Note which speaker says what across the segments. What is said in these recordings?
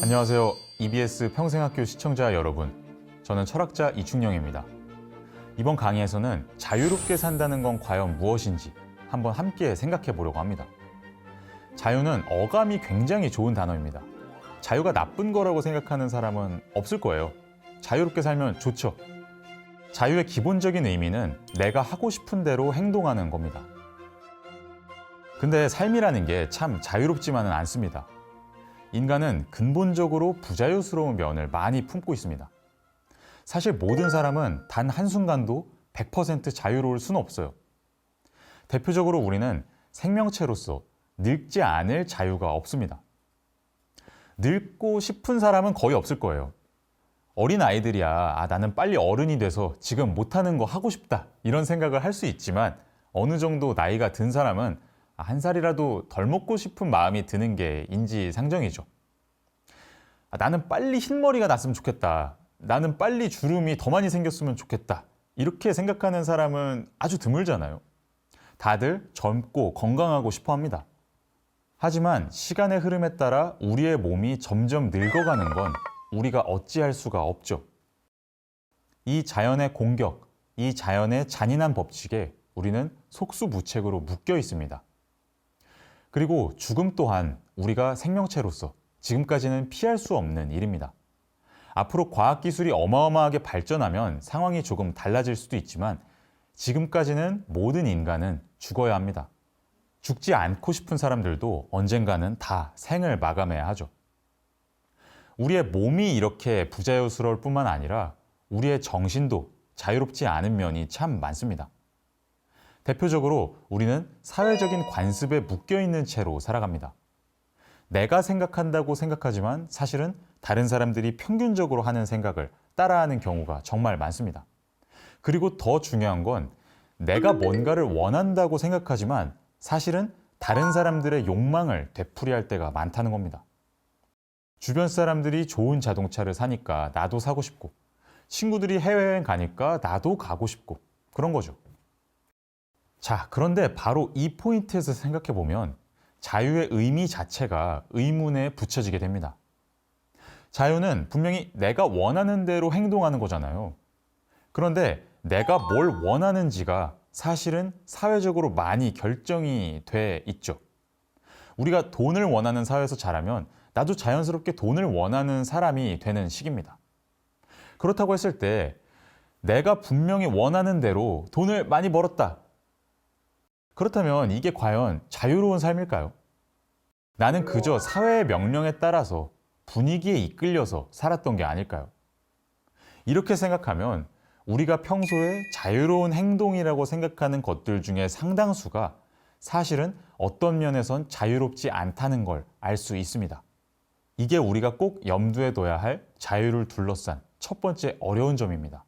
Speaker 1: 안녕하세요. EBS 평생학교 시청자 여러분. 저는 철학자 이충영입니다. 이번 강의에서는 자유롭게 산다는 건 과연 무엇인지 한번 함께 생각해 보려고 합니다. 자유는 어감이 굉장히 좋은 단어입니다. 자유가 나쁜 거라고 생각하는 사람은 없을 거예요. 자유롭게 살면 좋죠. 자유의 기본적인 의미는 내가 하고 싶은 대로 행동하는 겁니다. 근데 삶이라는 게 참 자유롭지만은 않습니다. 인간은 근본적으로 부자유스러운 면을 많이 품고 있습니다. 사실 모든 사람은 단 한순간도 100% 자유로울 수는 없어요. 대표적으로 우리는 생명체로서 늙지 않을 자유가 없습니다. 늙고 싶은 사람은 거의 없을 거예요. 어린 아이들이야, 나는 빨리 어른이 돼서 지금 못하는 거 하고 싶다, 이런 생각을 할 수 있지만 어느 정도 나이가 든 사람은 한 살이라도 덜 먹고 싶은 마음이 드는 게 인지상정이죠. 나는 빨리 흰머리가 났으면 좋겠다. 나는 빨리 주름이 더 많이 생겼으면 좋겠다. 이렇게 생각하는 사람은 아주 드물잖아요. 다들 젊고 건강하고 싶어 합니다. 하지만 시간의 흐름에 따라 우리의 몸이 점점 늙어가는 건 우리가 어찌할 수가 없죠. 이 자연의 공격, 이 자연의 잔인한 법칙에 우리는 속수무책으로 묶여 있습니다. 그리고 죽음 또한 우리가 생명체로서 지금까지는 피할 수 없는 일입니다. 앞으로 과학기술이 어마어마하게 발전하면 상황이 조금 달라질 수도 있지만 지금까지는 모든 인간은 죽어야 합니다. 죽지 않고 싶은 사람들도 언젠가는 다 생을 마감해야 하죠. 우리의 몸이 이렇게 부자유스러울 뿐만 아니라 우리의 정신도 자유롭지 않은 면이 참 많습니다. 대표적으로 우리는 사회적인 관습에 묶여있는 채로 살아갑니다. 내가 생각한다고 생각하지만 사실은 다른 사람들이 평균적으로 하는 생각을 따라하는 경우가 정말 많습니다. 그리고 더 중요한 건 내가 뭔가를 원한다고 생각하지만 사실은 다른 사람들의 욕망을 되풀이할 때가 많다는 겁니다. 주변 사람들이 좋은 자동차를 사니까 나도 사고 싶고, 친구들이 해외여행 가니까 나도 가고 싶고, 그런 거죠. 자, 그런데 바로 이 포인트에서 생각해 보면 자유의 의미 자체가 의문에 붙여지게 됩니다. 자유는 분명히 내가 원하는 대로 행동하는 거잖아요. 그런데 내가 뭘 원하는지가 사실은 사회적으로 많이 결정이 돼 있죠. 우리가 돈을 원하는 사회에서 자라면 나도 자연스럽게 돈을 원하는 사람이 되는 시기입니다. 그렇다고 했을 때 내가 분명히 원하는 대로 돈을 많이 벌었다. 그렇다면 이게 과연 자유로운 삶일까요? 나는 그저 사회의 명령에 따라서 분위기에 이끌려서 살았던 게 아닐까요? 이렇게 생각하면 우리가 평소에 자유로운 행동이라고 생각하는 것들 중에 상당수가 사실은 어떤 면에선 자유롭지 않다는 걸 알 수 있습니다. 이게 우리가 꼭 염두에 둬야 할 자유를 둘러싼 첫 번째 어려운 점입니다.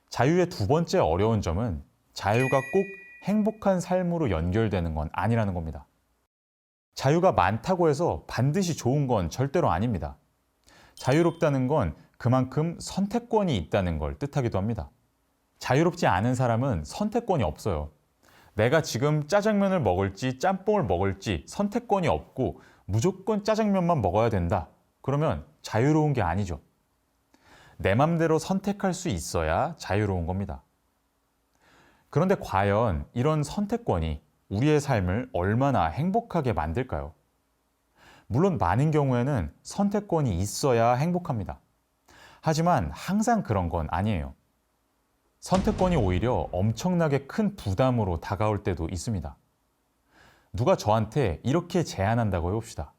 Speaker 1: 자유의 두 번째 어려운 점은 자유가 꼭 행복한 삶으로 연결되는 건 아니라는 겁니다. 자유가 많다고 해서 반드시 좋은 건 절대로 아닙니다. 자유롭다는 건 그만큼 선택권이 있다는 걸 뜻하기도 합니다. 자유롭지 않은 사람은 선택권이 없어요. 내가 지금 짜장면을 먹을지 짬뽕을 먹을지 선택권이 없고 무조건 짜장면만 먹어야 된다. 그러면 자유로운 게 아니죠. 내 맘대로 선택할 수 있어야 자유로운 겁니다. 그런데 과연 이런 선택권이 우리의 삶을 얼마나 행복하게 만들까요? 물론 많은 경우에는 선택권이 있어야 행복합니다. 하지만 항상 그런 건 아니에요. 선택권이 오히려 엄청나게 큰 부담으로 다가올 때도 있습니다. 누가 저한테 이렇게 제안한다고 해봅시다.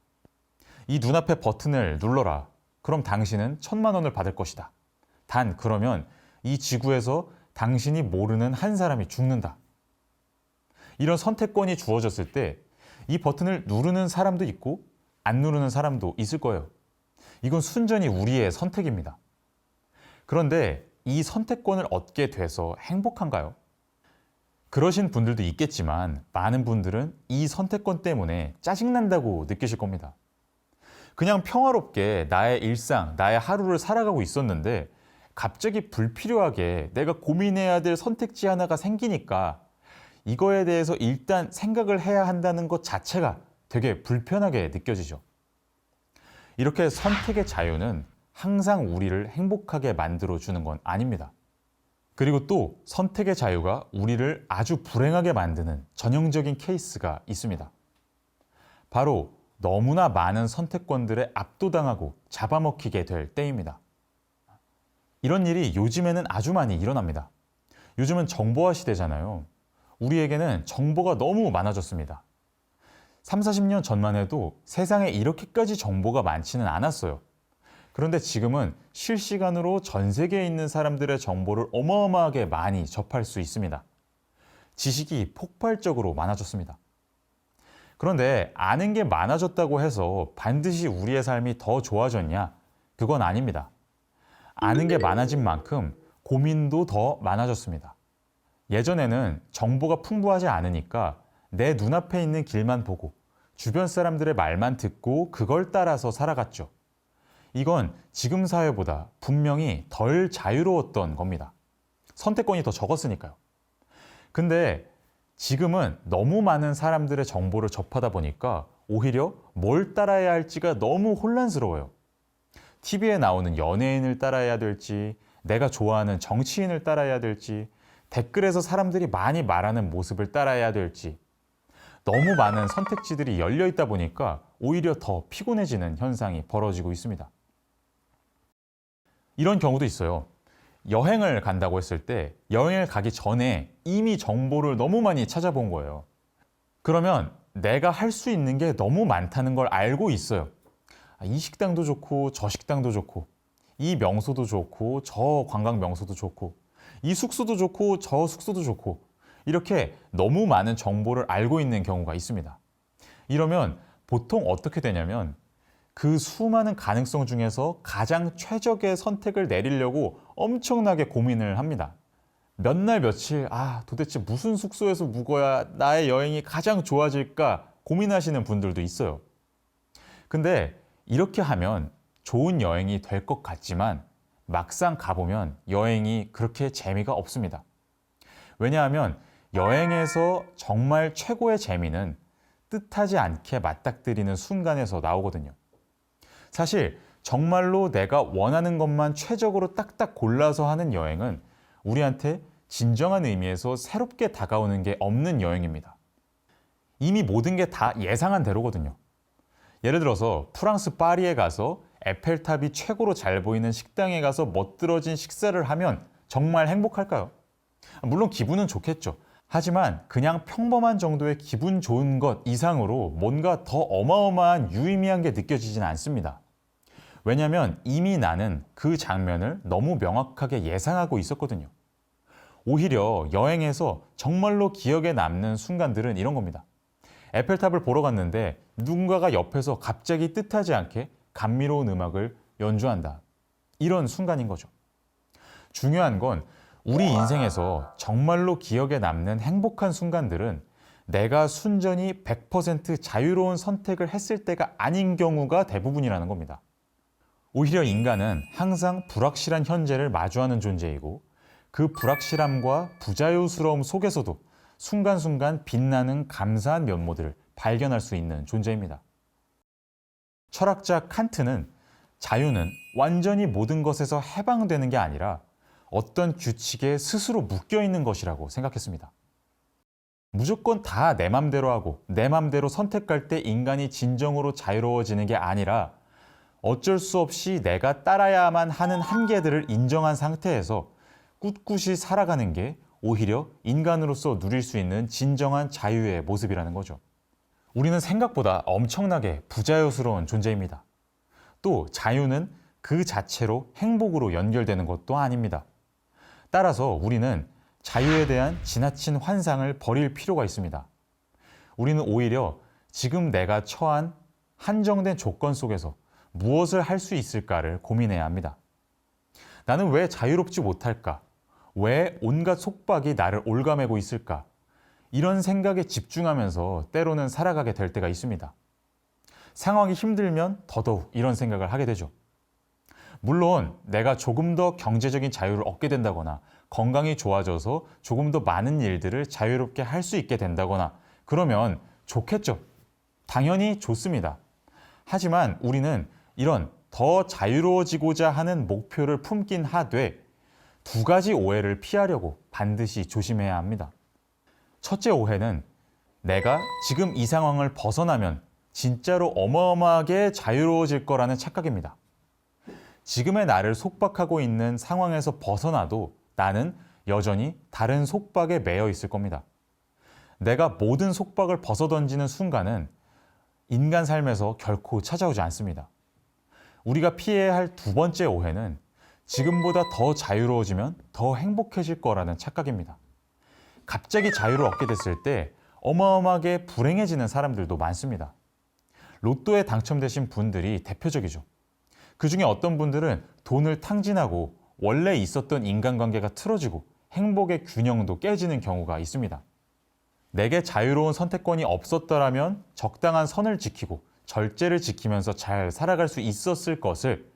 Speaker 1: 이 눈앞에 버튼을 눌러라. 그럼 당신은 1,000만 원을 받을 것이다. 단 그러면 이 지구에서 당신이 모르는 한 사람이 죽는다. 이런 선택권이 주어졌을 때 이 버튼을 누르는 사람도 있고 안 누르는 사람도 있을 거예요. 이건 순전히 우리의 선택입니다. 그런데 이 선택권을 얻게 돼서 행복한가요? 그러신 분들도 있겠지만 많은 분들은 이 선택권 때문에 짜증난다고 느끼실 겁니다. 그냥 평화롭게 나의 일상, 나의 하루를 살아가고 있었는데 갑자기 불필요하게 내가 고민해야 될 선택지 하나가 생기니까 이거에 대해서 일단 생각을 해야 한다는 것 자체가 되게 불편하게 느껴지죠. 이렇게 선택의 자유는 항상 우리를 행복하게 만들어주는 건 아닙니다. 그리고 또 선택의 자유가 우리를 아주 불행하게 만드는 전형적인 케이스가 있습니다. 바로 너무나 많은 선택권들에 압도당하고 잡아먹히게 될 때입니다. 이런 일이 요즘에는 아주 많이 일어납니다. 요즘은 정보화 시대잖아요. 우리에게는 정보가 너무 많아졌습니다. 3, 40년 전만 해도 세상에 이렇게까지 정보가 많지는 않았어요. 그런데 지금은 실시간으로 전 세계에 있는 사람들의 정보를 어마어마하게 많이 접할 수 있습니다. 지식이 폭발적으로 많아졌습니다. 그런데 아는 게 많아졌다고 해서 반드시 우리의 삶이 더 좋아졌냐? 그건 아닙니다. 아는 게 많아진 만큼 고민도 더 많아졌습니다. 예전에는 정보가 풍부하지 않으니까 내 눈앞에 있는 길만 보고 주변 사람들의 말만 듣고 그걸 따라서 살아갔죠. 이건 지금 사회보다 분명히 덜 자유로웠던 겁니다. 선택권이 더 적었으니까요. 근데 지금은 너무 많은 사람들의 정보를 접하다 보니까 오히려 뭘 따라야 할지가 너무 혼란스러워요. TV에 나오는 연예인을 따라야 될지, 내가 좋아하는 정치인을 따라야 될지, 댓글에서 사람들이 많이 말하는 모습을 따라야 될지, 너무 많은 선택지들이 열려 있다 보니까 오히려 더 피곤해지는 현상이 벌어지고 있습니다. 이런 경우도 있어요. 여행을 간다고 했을 때 여행을 가기 전에 이미 정보를 너무 많이 찾아본 거예요. 그러면 내가 할 수 있는 게 너무 많다는 걸 알고 있어요. 이 식당도 좋고 저 식당도 좋고 이 명소도 좋고 저 관광 명소도 좋고 이 숙소도 좋고 저 숙소도 좋고 이렇게 너무 많은 정보를 알고 있는 경우가 있습니다. 이러면 보통 어떻게 되냐면 그 수많은 가능성 중에서 가장 최적의 선택을 내리려고 엄청나게 고민을 합니다. 몇 날 며칠 도대체 무슨 숙소에서 묵어야 나의 여행이 가장 좋아질까 고민하시는 분들도 있어요. 근데 이렇게 하면 좋은 여행이 될 것 같지만 막상 가보면 여행이 그렇게 재미가 없습니다. 왜냐하면 여행에서 정말 최고의 재미는 뜻하지 않게 맞닥뜨리는 순간에서 나오거든요. 사실 정말로 내가 원하는 것만 최적으로 딱딱 골라서 하는 여행은 우리한테 진정한 의미에서 새롭게 다가오는 게 없는 여행입니다. 이미 모든 게 다 예상한 대로거든요. 예를 들어서 프랑스 파리에 가서 에펠탑이 최고로 잘 보이는 식당에 가서 멋들어진 식사를 하면 정말 행복할까요? 물론 기분은 좋겠죠. 하지만 그냥 평범한 정도의 기분 좋은 것 이상으로 뭔가 더 어마어마한 유의미한 게 느껴지진 않습니다. 왜냐하면 이미 나는 그 장면을 너무 명확하게 예상하고 있었거든요. 오히려 여행에서 정말로 기억에 남는 순간들은 이런 겁니다. 에펠탑을 보러 갔는데 누군가가 옆에서 갑자기 뜻하지 않게 감미로운 음악을 연주한다. 이런 순간인 거죠. 중요한 건 우리 인생에서 정말로 기억에 남는 행복한 순간들은 내가 순전히 100% 자유로운 선택을 했을 때가 아닌 경우가 대부분이라는 겁니다. 오히려 인간은 항상 불확실한 현재를 마주하는 존재이고 그 불확실함과 부자유스러움 속에서도 순간순간 빛나는 감사한 면모들을 발견할 수 있는 존재입니다. 철학자 칸트는 자유는 완전히 모든 것에서 해방되는 게 아니라 어떤 규칙에 스스로 묶여 있는 것이라고 생각했습니다. 무조건 다 내 맘대로 하고 내 맘대로 선택할 때 인간이 진정으로 자유로워지는 게 아니라 어쩔 수 없이 내가 따라야만 하는 한계들을 인정한 상태에서 꿋꿋이 살아가는 게 오히려 인간으로서 누릴 수 있는 진정한 자유의 모습이라는 거죠. 우리는 생각보다 엄청나게 부자유스러운 존재입니다. 또 자유는 그 자체로 행복으로 연결되는 것도 아닙니다. 따라서 우리는 자유에 대한 지나친 환상을 버릴 필요가 있습니다. 우리는 오히려 지금 내가 처한 한정된 조건 속에서 무엇을 할 수 있을까를 고민해야 합니다. 나는 왜 자유롭지 못할까? 왜 온갖 속박이 나를 올가매고 있을까? 이런 생각에 집중하면서 때로는 살아가게 될 때가 있습니다. 상황이 힘들면 더더욱 이런 생각을 하게 되죠. 물론 내가 조금 더 경제적인 자유를 얻게 된다거나 건강이 좋아져서 조금 더 많은 일들을 자유롭게 할 수 있게 된다거나 그러면 좋겠죠. 당연히 좋습니다. 하지만 우리는 이런 더 자유로워지고자 하는 목표를 품긴 하되 두 가지 오해를 피하려고 반드시 조심해야 합니다. 첫째 오해는 내가 지금 이 상황을 벗어나면 진짜로 어마어마하게 자유로워질 거라는 착각입니다. 지금의 나를 속박하고 있는 상황에서 벗어나도 나는 여전히 다른 속박에 매여 있을 겁니다. 내가 모든 속박을 벗어던지는 순간은 인간 삶에서 결코 찾아오지 않습니다. 우리가 피해야 할 두 번째 오해는 지금보다 더 자유로워지면 더 행복해질 거라는 착각입니다. 갑자기 자유를 얻게 됐을 때 어마어마하게 불행해지는 사람들도 많습니다. 로또에 당첨되신 분들이 대표적이죠. 그 중에 어떤 분들은 돈을 탕진하고 원래 있었던 인간관계가 틀어지고 행복의 균형도 깨지는 경우가 있습니다. 내게 자유로운 선택권이 없었더라면 적당한 선을 지키고 절제를 지키면서 잘 살아갈 수 있었을 것을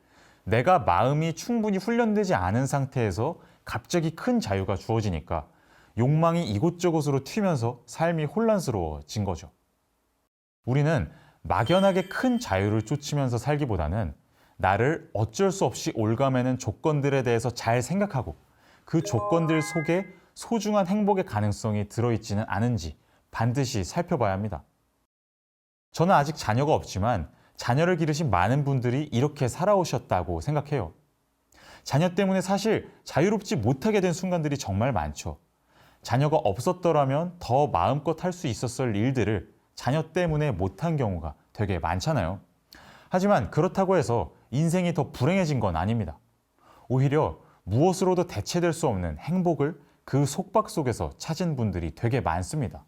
Speaker 1: 내가 마음이 충분히 훈련되지 않은 상태에서 갑자기 큰 자유가 주어지니까 욕망이 이곳저곳으로 튀면서 삶이 혼란스러워진 거죠. 우리는 막연하게 큰 자유를 쫓으면서 살기보다는 나를 어쩔 수 없이 올가매는 조건들에 대해서 잘 생각하고 그 조건들 속에 소중한 행복의 가능성이 들어있지는 않은지 반드시 살펴봐야 합니다. 저는 아직 자녀가 없지만 자녀를 기르신 많은 분들이 이렇게 살아오셨다고 생각해요. 자녀 때문에 사실 자유롭지 못하게 된 순간들이 정말 많죠. 자녀가 없었더라면 더 마음껏 할 수 있었을 일들을 자녀 때문에 못한 경우가 되게 많잖아요. 하지만 그렇다고 해서 인생이 더 불행해진 건 아닙니다. 오히려 무엇으로도 대체될 수 없는 행복을 그 속박 속에서 찾은 분들이 되게 많습니다.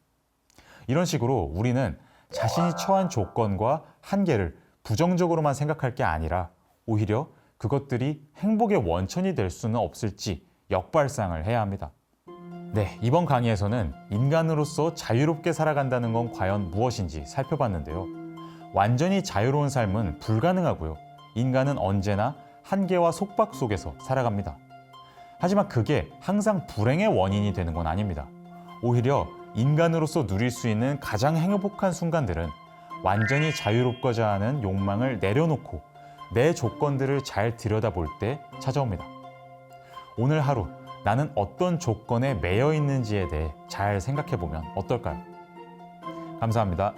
Speaker 1: 이런 식으로 우리는 자신이 처한 조건과 한계를 부정적으로만 생각할 게 아니라 오히려 그것들이 행복의 원천이 될 수는 없을지 역발상을 해야 합니다. 네, 이번 강의에서는 인간으로서 자유롭게 살아간다는 건 과연 무엇인지 살펴봤는데요. 완전히 자유로운 삶은 불가능하고요. 인간은 언제나 한계와 속박 속에서 살아갑니다. 하지만 그게 항상 불행의 원인이 되는 건 아닙니다. 오히려 인간으로서 누릴 수 있는 가장 행복한 순간들은 완전히 자유롭고자 하는 욕망을 내려놓고 내 조건들을 잘 들여다볼 때 찾아옵니다. 오늘 하루 나는 어떤 조건에 매여 있는지에 대해 잘 생각해 보면 어떨까요? 감사합니다.